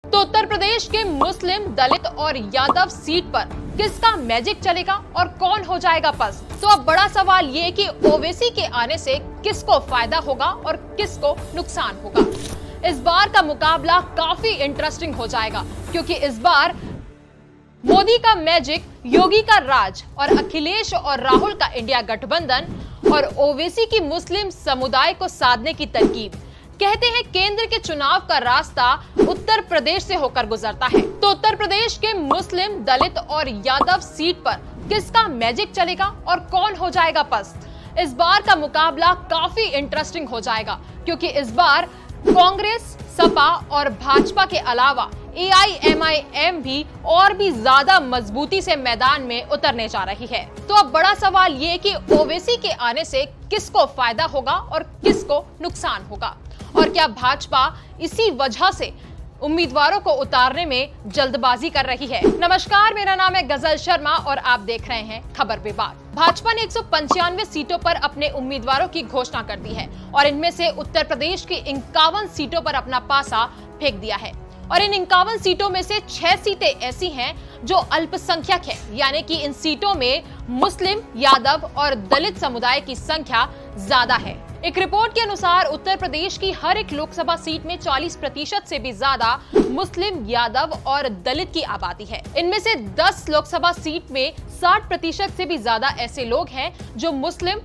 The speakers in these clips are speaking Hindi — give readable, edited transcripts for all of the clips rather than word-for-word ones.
तो उत्तर प्रदेश के मुस्लिम, दलित और यादव सीट पर किसका मैजिक चलेगा और कौन हो जाएगा पस्त? तो अब बड़ा सवाल ये कि ओवैसी के आने से किसको फायदा होगा और किसको नुकसान होगा। इस बार का मुकाबला काफी इंटरेस्टिंग हो जाएगा, क्योंकि इस बार मोदी का मैजिक, योगी का राज और अखिलेश और राहुल का इंडिया गठबंधन और ओवैसी की मुस्लिम समुदाय को साधने की तरकीब। कहते हैं केंद्र के चुनाव का रास्ता उत्तर प्रदेश से होकर गुजरता है। तो उत्तर प्रदेश के मुस्लिम, दलित और यादव सीट पर किसका मैजिक चलेगा और कौन हो जाएगा पस्त? इस बार का मुकाबला काफी इंटरेस्टिंग हो जाएगा, क्योंकि इस बार कांग्रेस, सपा और भाजपा के अलावा AIMIM भी और भी ज्यादा मजबूती से मैदान में उतरने जा रही है। तो अब बड़ा सवाल ये कि ओवैसी के आने से किसको फायदा होगा और किसको नुकसान होगा, और क्या भाजपा इसी वजह से उम्मीदवारों को उतारने में जल्दबाजी कर रही है? नमस्कार, मेरा नाम है गजल शर्मा और आप देख रहे हैं खबर विवाद। भाजपा ने 195 सीटों पर अपने उम्मीदवारों की घोषणा कर दी है और इनमें से उत्तर प्रदेश की 51 सीटों पर अपना पासा फेंक दिया है। और इन 51 सीटों में से 6 सीटें ऐसी हैं जो अल्पसंख्यक है, यानी कि इन सीटों में मुस्लिम, यादव और दलित समुदाय की संख्या ज्यादा है। एक रिपोर्ट के अनुसार उत्तर प्रदेश की हर एक लोकसभा सीट में 40% से भी ज्यादा मुस्लिम, यादव और दलित की आबादी है। इनमें से 10 लोकसभा सीट में 60% से भी ज्यादा ऐसे लोग हैं जो मुस्लिम,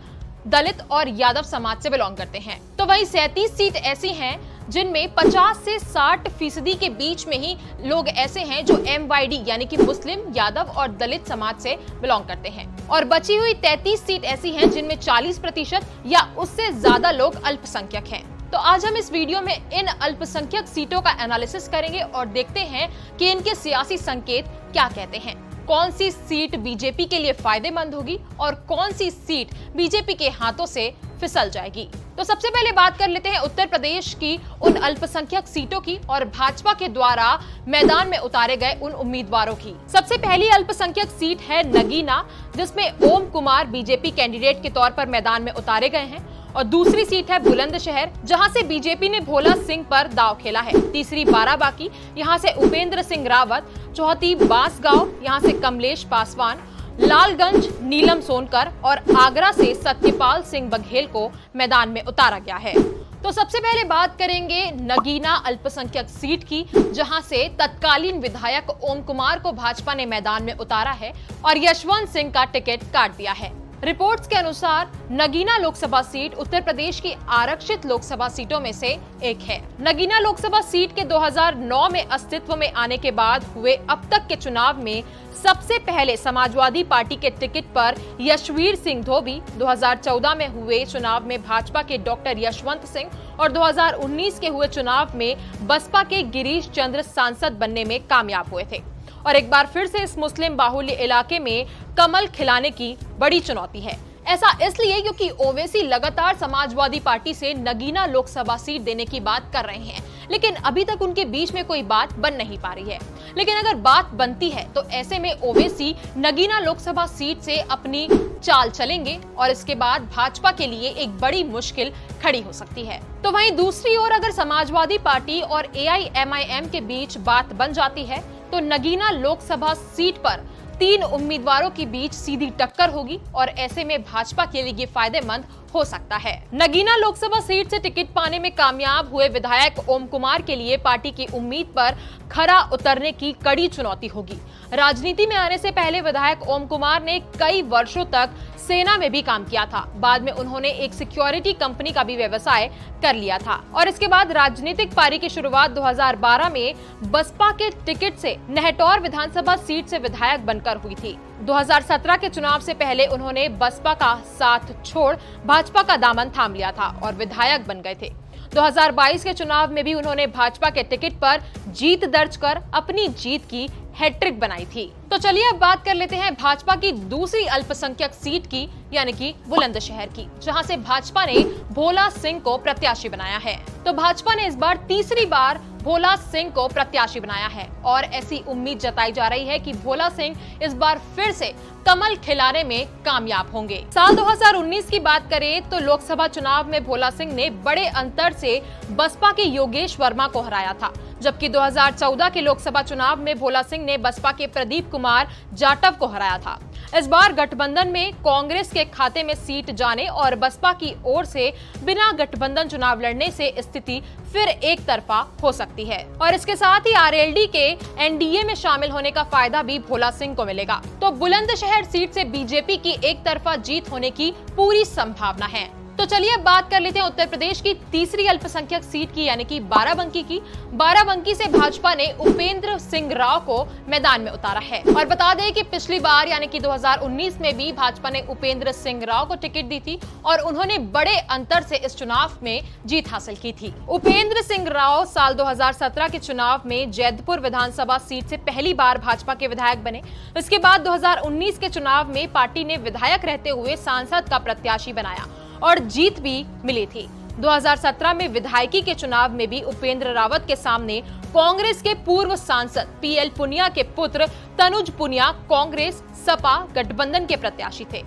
दलित और यादव समाज से बिलोंग करते हैं। तो वहीं 37 सीट ऐसी हैं जिनमें 50 से 60% के बीच में ही लोग ऐसे हैं जो MYD यानी कि मुस्लिम, यादव और दलित समाज से बिलोंग करते हैं। और बची हुई 33 सीट ऐसी हैं जिनमें 40% या उससे ज्यादा लोग अल्पसंख्यक हैं। तो आज हम इस वीडियो में इन अल्पसंख्यक सीटों का एनालिसिस करेंगे और देखते हैं कि इनके सियासी संकेत क्या कहते हैं। कौन सी सीट बीजेपी के लिए फायदेमंद होगी और कौन सी सीट बीजेपी के हाथों से फिसल जाएगी। तो सबसे पहले बात कर लेते हैं उत्तर प्रदेश की उन अल्पसंख्यक सीटों की और भाजपा के द्वारा मैदान में उतारे गए उन उम्मीदवारों की। सबसे पहली अल्पसंख्यक सीट है नगीना, जिसमें ओम कुमार बीजेपी कैंडिडेट के तौर पर मैदान में उतारे गए हैं। और दूसरी सीट है बुलंदशहर, जहां से बीजेपी ने भोला सिंह पर दांव खेला है। तीसरी बाराबांकी, यहां से उपेंद्र सिंह रावत। चौथी बांसगांव, यहां से कमलेश पासवान। लालगंज, नीलम सोनकर और आगरा से सत्यपाल सिंह बघेल को मैदान में उतारा गया है। तो सबसे पहले बात करेंगे नगीना अल्पसंख्यक सीट की, जहां से तत्कालीन विधायक ओम कुमार को भाजपा ने मैदान में उतारा है और यशवंत सिंह का टिकट काट दिया है। रिपोर्ट्स के अनुसार नगीना लोकसभा सीट उत्तर प्रदेश की आरक्षित लोकसभा सीटों में से एक है। नगीना लोकसभा सीट के 2009 में अस्तित्व में आने के बाद हुए अब तक के चुनाव में सबसे पहले समाजवादी पार्टी के टिकट पर यशवीर सिंह धोबी, 2014 में हुए चुनाव में भाजपा के डॉक्टर यशवंत सिंह और 2019 के हुए चुनाव में बसपा के गिरीश चंद्र सांसद बनने में कामयाब हुए थे। और एक बार फिर से इस मुस्लिम बाहुल्य इलाके में कमल खिलाने की बड़ी चुनौती है। ऐसा इसलिए क्योंकि ओवैसी लगातार समाजवादी पार्टी से नगीना लोकसभा सीट देने की बात कर रहे हैं, लेकिन अभी तक उनके बीच में कोई बात बन नहीं पा रही है। लेकिन अगर बात बनती है तो ऐसे में ओवैसी नगीना लोकसभा सीट से अपनी चाल चलेंगे और इसके बाद भाजपा के लिए एक बड़ी मुश्किल खड़ी हो सकती है। तो वहीं दूसरी ओर अगर समाजवादी पार्टी और AIMIM के बीच बात बन जाती है तो नगीना लोकसभा सीट पर 3 उम्मीदवारों के बीच सीधी टक्कर होगी और ऐसे में भाजपा के लिए फायदेमंद हो सकता है। नगीना लोकसभा सीट से टिकट पाने में कामयाब हुए विधायक ओम कुमार के लिए पार्टी की उम्मीद पर खरा उतरने की कड़ी चुनौती होगी। राजनीति में आने से पहले विधायक ओम कुमार ने कई वर्षों तक सेना में भी काम किया था। बाद में उन्होंने एक सिक्योरिटी कंपनी का भी व्यवसाय कर लिया था और इसके बाद राजनीतिक पारी की शुरुआत 2012 में बसपा के टिकट से नेहटौर विधानसभा सीट से विधायक बनकर हुई थी। 2017 के चुनाव से पहले उन्होंने बसपा का साथ छोड़ भाजपा का दामन थाम लिया था और विधायक बन गए थे। 2022 के चुनाव में भी उन्होंने भाजपा के टिकट पर जीत दर्ज कर अपनी जीत की हैट्रिक बनाई थी। तो चलिए अब बात कर लेते हैं भाजपा की दूसरी अल्पसंख्यक सीट की, यानी कि बुलंदशहर की, जहां से भाजपा ने भोला सिंह को प्रत्याशी बनाया है। तो भाजपा ने इस बार तीसरी बार भोला सिंह को प्रत्याशी बनाया है और ऐसी उम्मीद जताई जा रही है कि भोला सिंह इस बार फिर से कमल खिलाने में कामयाब होंगे। साल 2019 की बात करें तो लोकसभा चुनाव में भोला सिंह ने बड़े अंतर से बसपा के योगेश वर्मा को हराया था, जबकि 2014 के लोकसभा चुनाव में भोला सिंह ने बसपा के प्रदीप कुमार जाटव को हराया था। इस बार गठबंधन में कांग्रेस के खाते में सीट जाने और बसपा की ओर से बिना गठबंधन चुनाव लड़ने से स्थिति फिर एक तरफा हो सकती है और इसके साथ ही आरएलडी के एनडीए में शामिल होने का फायदा भी भोला सिंह को मिलेगा। तो बुलंदशहर सीट से बीजेपी की एक तरफा जीत होने की पूरी संभावना है। तो चलिए अब बात कर लेते हैं उत्तर प्रदेश की तीसरी अल्पसंख्यक सीट की, यानी कि बाराबंकी की। बाराबंकी से भाजपा ने उपेंद्र सिंह राव को मैदान में उतारा है और बता दें कि पिछली बार यानी कि 2019 में भी भाजपा ने उपेंद्र सिंह राव को टिकट दी थी और उन्होंने बड़े अंतर से इस चुनाव में जीत हासिल की थी। उपेंद्र सिंह राव साल 2017 के चुनाव में जैदपुर विधानसभा सीट से पहली बार भाजपा के विधायक बने। इसके बाद 2019 के चुनाव में पार्टी ने विधायक रहते हुए सांसद का प्रत्याशी बनाया और जीत भी मिली थी। 2017 में विधायकी के चुनाव में भी उपेंद्र रावत के सामने कांग्रेस के पूर्व सांसद पीएल पुनिया के पुत्र तनुज पुनिया कांग्रेस सपा गठबंधन के प्रत्याशी थे।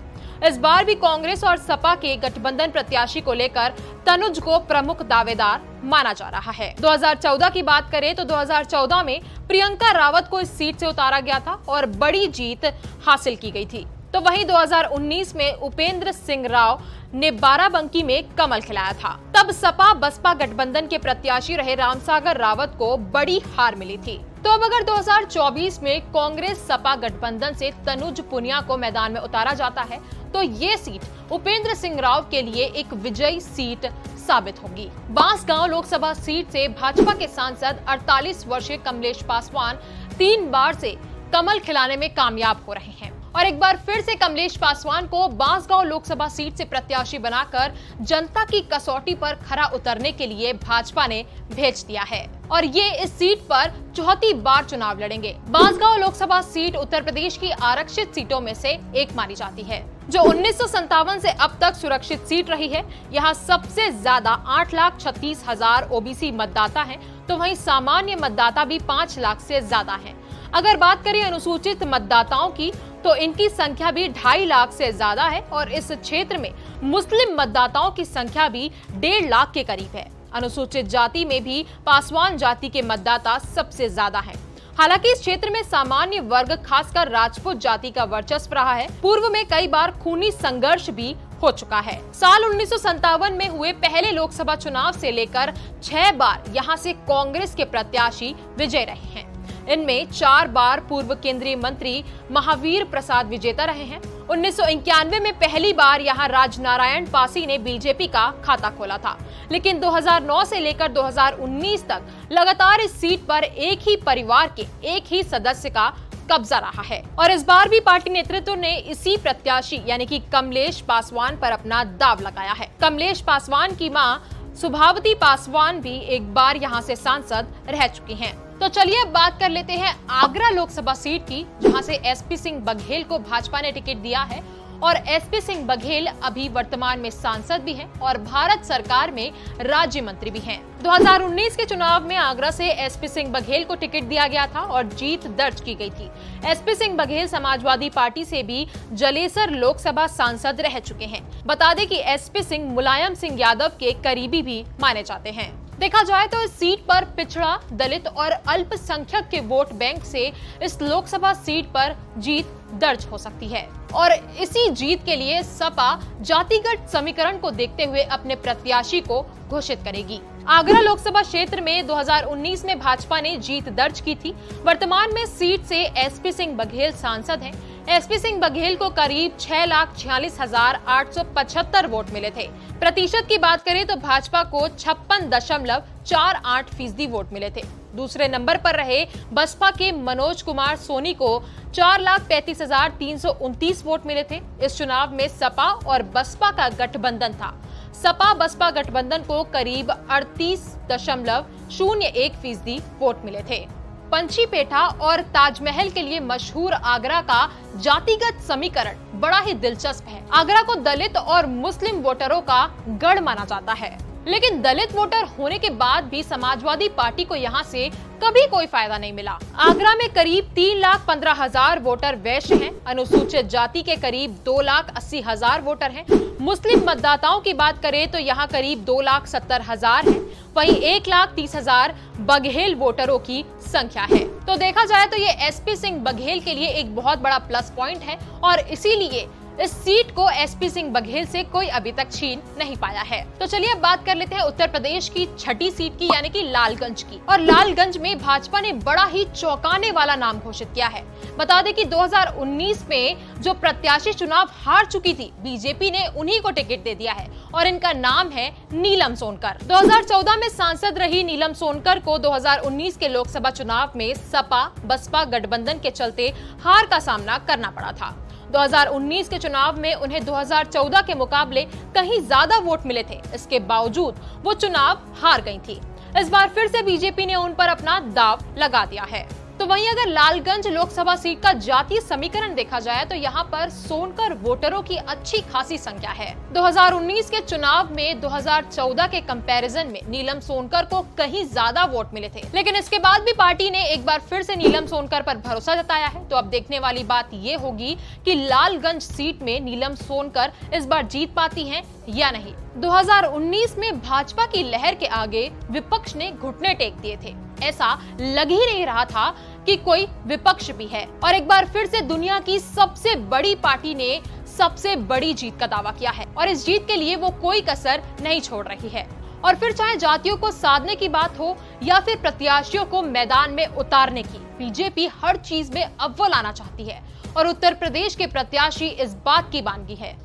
इस बार भी कांग्रेस और सपा के गठबंधन प्रत्याशी को लेकर तनुज को प्रमुख दावेदार माना जा रहा है। 2014 की बात करें तो 2014 में प्रियंका रावत को इस सीट से उतारा गया था और बड़ी जीत हासिल की गई थी। तो वहीं 2019 में उपेंद्र सिंह राव ने बाराबंकी में कमल खिलाया था। तब सपा बसपा गठबंधन के प्रत्याशी रहे रामसागर रावत को बड़ी हार मिली थी। तो अब अगर 2024 में कांग्रेस सपा गठबंधन से तनुज पुनिया को मैदान में उतारा जाता है तो ये सीट उपेंद्र सिंह राव के लिए एक विजयी सीट साबित होगी। बांसगांव लोकसभा सीट से भाजपा के सांसद 48 वर्षीय कमलेश पासवान 3 बार से कमल खिलाने में कामयाब हो रहे हैं और एक बार फिर से कमलेश पासवान को बांसगांव लोकसभा सीट से प्रत्याशी बनाकर जनता की कसौटी पर खरा उतरने के लिए भाजपा ने भेज दिया है और ये इस सीट पर चौथी बार चुनाव लड़ेंगे। बांसगांव लोकसभा सीट उत्तर प्रदेश की आरक्षित सीटों में से एक मानी जाती है जो 1957 से अब तक सुरक्षित सीट रही है। यहाँ सबसे ज्यादा 8,36,000 ओबीसी मतदाता हैं, तो वहीं सामान्य मतदाता भी 5 लाख से ज्यादा हैं। अगर बात करें अनुसूचित मतदाताओं की तो इनकी संख्या भी 2.5 लाख से ज्यादा है और इस क्षेत्र में मुस्लिम मतदाताओं की संख्या भी 1.5 लाख के करीब है। अनुसूचित जाति में भी पासवान जाति के मतदाता सबसे ज्यादा हैं। हालांकि इस क्षेत्र में सामान्य वर्ग खासकर राजपूत जाति का वर्चस्व रहा है। पूर्व में कई बार खूनी संघर्ष भी हो चुका है। साल 1957 में हुए पहले लोकसभा चुनाव से लेकर 6 बार यहां से कांग्रेस के प्रत्याशी विजय रहे हैं। इनमें 4 बार पूर्व केंद्रीय मंत्री महावीर प्रसाद विजेता रहे हैं। 1991 में पहली बार यहां राजनारायण पासी ने बीजेपी का खाता खोला था, लेकिन 2009 से लेकर 2019 तक लगातार इस सीट पर एक ही परिवार के एक ही सदस्य का कब्जा रहा है और इस बार भी पार्टी नेतृत्व ने इसी प्रत्याशी यानी कि कमलेश पासवान पर अपना दाव लगाया है। कमलेश पासवान की मां सुभावती पासवान भी एक बार यहां से सांसद रह चुकी हैं। तो चलिए अब बात कर लेते हैं आगरा लोकसभा सीट की, जहां से एसपी सिंह बघेल को भाजपा ने टिकट दिया है और एसपी सिंह बघेल अभी वर्तमान में सांसद भी हैं और भारत सरकार में राज्य मंत्री भी हैं। 2019 के चुनाव में आगरा से एसपी सिंह बघेल को टिकट दिया गया था और जीत दर्ज की गई थी। एसपी सिंह बघेल समाजवादी पार्टी से भी जलेसर लोकसभा सांसद रह चुके हैं। बता दें कि एसपी सिंह मुलायम सिंह यादव के करीबी भी माने जाते हैं। देखा जाए तो इस सीट पर पिछड़ा, दलित और अल्पसंख्यक के वोट बैंक से इस लोकसभा सीट पर जीत दर्ज हो सकती है और इसी जीत के लिए सपा जातिगत समीकरण को देखते हुए अपने प्रत्याशी को घोषित करेगी। आगरा लोकसभा क्षेत्र में 2019 में भाजपा ने जीत दर्ज की थी। वर्तमान में सीट से एसपी सिंह बघेल सांसद हैं। एसपी सिंह बघेल को करीब 6,46,875 वोट मिले थे। प्रतिशत की बात करें तो भाजपा को 56.48% वोट मिले थे। दूसरे नंबर पर रहे बसपा के मनोज कुमार सोनी को 4,35,329 वोट मिले थे। इस चुनाव में सपा और बसपा का गठबंधन था। सपा बसपा गठबंधन को करीब 38.01% वोट मिले थे। पंचीपेठा और ताजमहल के लिए मशहूर आगरा का जातिगत समीकरण बड़ा ही दिलचस्प है। आगरा को दलित और मुस्लिम वोटरों का गढ़ माना जाता है, लेकिन दलित वोटर होने के बाद भी समाजवादी पार्टी को यहां से कभी कोई फायदा नहीं मिला। आगरा में करीब 3,15,000 वोटर वैश्य हैं। अनुसूचित जाति के करीब 2,80,000 वोटर हैं। मुस्लिम मतदाताओं की बात करें तो यहाँ करीब 2,70,000 हैं। वहीं 1,30,000 बघेल वोटरों की संख्या है। तो देखा जाए तो ये एसपी सिंह बघेल के लिए एक बहुत बड़ा प्लस पॉइंट है और इसीलिए इस सीट को एसपी सिंह बघेल से कोई अभी तक छीन नहीं पाया है। तो चलिए अब बात कर लेते हैं उत्तर प्रदेश की छठी सीट की, यानी कि लालगंज की। और लालगंज में भाजपा ने बड़ा ही चौंकाने वाला नाम घोषित किया है। बता दें कि 2019 में जो प्रत्याशी चुनाव हार चुकी थी, बीजेपी ने उन्हीं को टिकट दे दिया है और इनका नाम है नीलम सोनकर। 2014 में सांसद रही नीलम सोनकर को 2019 के लोकसभा चुनाव में सपा बसपा गठबंधन के चलते हार का सामना करना पड़ा था। 2019 के चुनाव में उन्हें 2014 के मुकाबले कहीं ज्यादा वोट मिले थे। इसके बावजूद वो चुनाव हार गई थी। इस बार फिर से बीजेपी ने उन पर अपना दांव लगा दिया है। तो वहीं अगर लालगंज लोकसभा सीट का जातीय समीकरण देखा जाए तो यहाँ पर सोनकर वोटरों की अच्छी खासी संख्या है। 2019 के चुनाव में 2014 के कंपैरिजन में नीलम सोनकर को कहीं ज्यादा वोट मिले थे, लेकिन इसके बाद भी पार्टी ने एक बार फिर से नीलम सोनकर पर भरोसा जताया है। तो अब देखने वाली बात ये होगी कि लालगंज सीट में नीलम सोनकर इस बार जीत पाती हैं या नहीं। 2019 में भाजपा की लहर के आगे विपक्ष ने घुटने टेक दिए थे। ऐसा लग ही नहीं रहा था कि कोई विपक्ष भी है और एक बार फिर से दुनिया की सबसे बड़ी पार्टी ने सबसे बड़ी जीत का दावा किया है और इस जीत के लिए वो कोई कसर नहीं छोड़ रही है। और फिर चाहे जातियों को साधने की बात हो या फिर प्रत्याशियों को मैदान में उतारने की, बीजेपी हर चीज में अव्वल आना चाहती है और उत्तर प्रदेश के प्रत्याशी इस बात की बानगी है।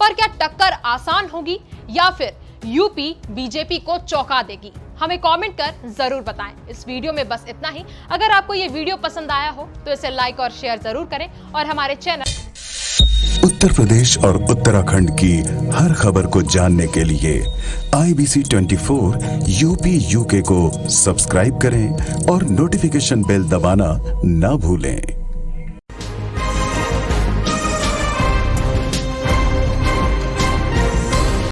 पर क्या टक्कर आसान होगी या फिर यूपी बीजेपी को चौंका देगी? हमें कमेंट कर जरूर बताएं। इस वीडियो में बस इतना ही। अगर आपको ये वीडियो पसंद आया हो तो इसे लाइक और शेयर जरूर करें और हमारे चैनल उत्तर प्रदेश और उत्तराखंड की हर खबर को जानने के लिए IBC 24 यूपी UK को सब्सक्राइब करें और नोटिफिकेशन बेल दबाना ना भूलें।